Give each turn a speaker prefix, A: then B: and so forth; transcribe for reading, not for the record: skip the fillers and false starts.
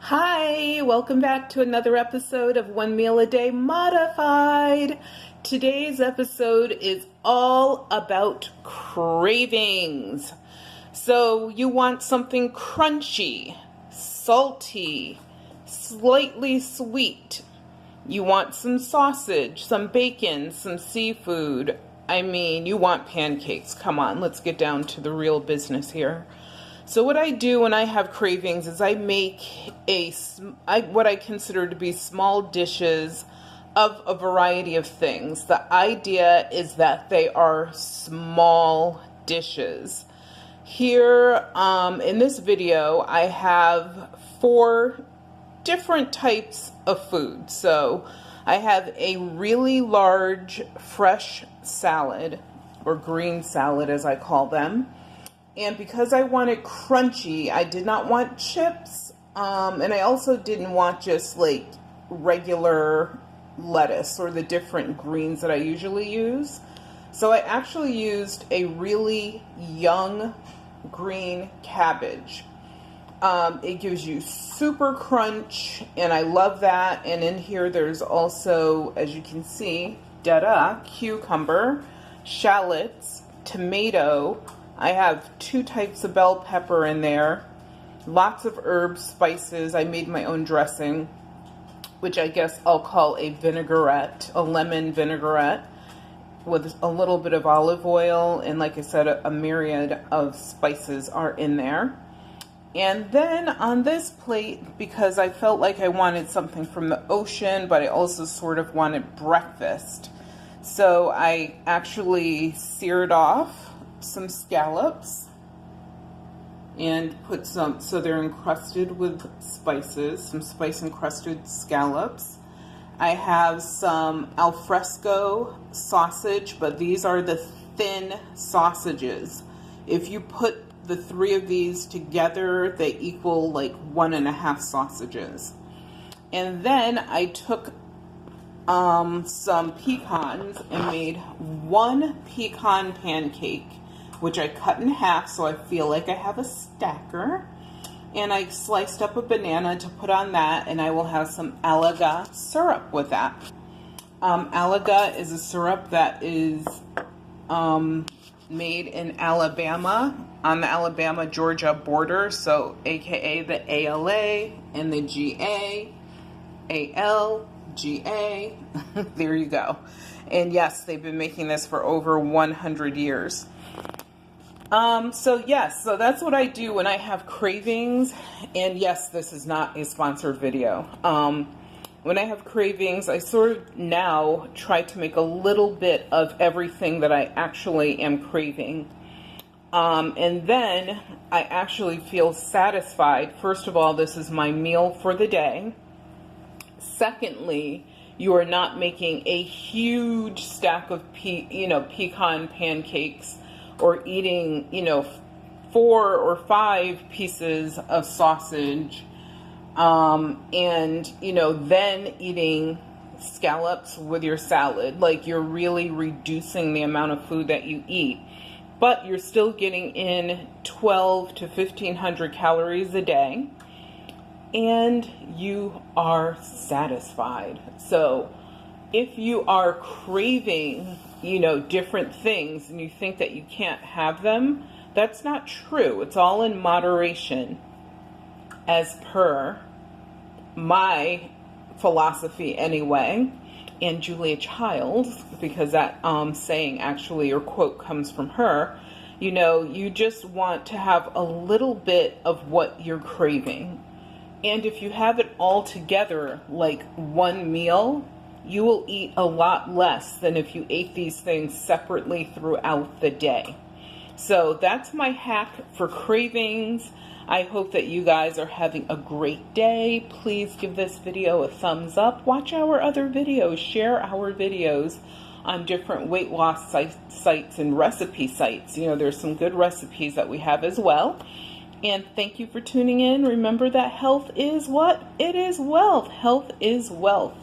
A: Hi, welcome back to another episode of One Meal a Day Modified. Today's episode is all about cravings. So you want something crunchy, salty, slightly sweet. You want some sausage, some bacon, some seafood. I mean, you want pancakes. Come on, let's get down to the real business here. So what I do when I have cravings is I make what I consider to be small dishes of a variety of things. The idea is that they are small dishes. Here in this video, I have 4 different types of food. So I have a really large fresh salad, or green salad as I call them. And because I want it crunchy, I did not want chips, and I also didn't want just like regular lettuce or the different greens that I usually use. So I actually used a really young green cabbage. It gives you super crunch, and I love that. And in here there's also, as you can see, cucumber, shallots, tomato. I have 2 types of bell pepper in there, lots of herbs, spices. I made my own dressing, which I guess I'll call a vinaigrette, a lemon vinaigrette, with a little bit of olive oil, and like I said, a myriad of spices are in there. And then on this plate, because I felt like I wanted something from the ocean, but I also sort of wanted breakfast, so I actually seared off some scallops and put some, so they're encrusted with spices, some spice encrusted scallops. I have some alfresco sausage, but these are the thin sausages. If you put the 3 of these together, they equal like 1.5 sausages. And then I took some pecans and made 1 pecan pancake, which I cut in half so I feel like I have a stacker. And I sliced up a banana to put on that, and I will have some Alaga syrup with that. Alaga is a syrup that is made in Alabama, on the Alabama-Georgia border, so aka the ALA and the GA, AL, GA, there you go. And yes, they've been making this for over 100 years. So that's what I do when I have cravings. And yes, this is not a sponsored video. When I have cravings, I sort of now try to make a little bit of everything that I actually am craving. And then I actually feel satisfied. First of all, this is my meal for the day. Secondly, you are not making a huge stack of pecan pancakes, or eating 4 or 5 pieces of sausage, and then eating scallops with your salad. Like, you're really reducing the amount of food that you eat, but you're still getting in 12 to 1,500 calories a day, and you are satisfied. So if you are craving different things and you think that you can't have them, that's not true. It's all in moderation, as per my philosophy anyway, and Julia Child's, because that saying actually, or quote, comes from her. You just want to have a little bit of what you're craving. And if you have it all together, like one meal, you will eat a lot less than if you ate these things separately throughout the day. So that's my hack for cravings. I hope that you guys are having a great day. Please give this video a thumbs up. Watch our other videos. Share our videos on different weight loss sites and recipe sites. There's some good recipes that we have as well. And thank you for tuning in. Remember that health is what? It is wealth. Health is wealth.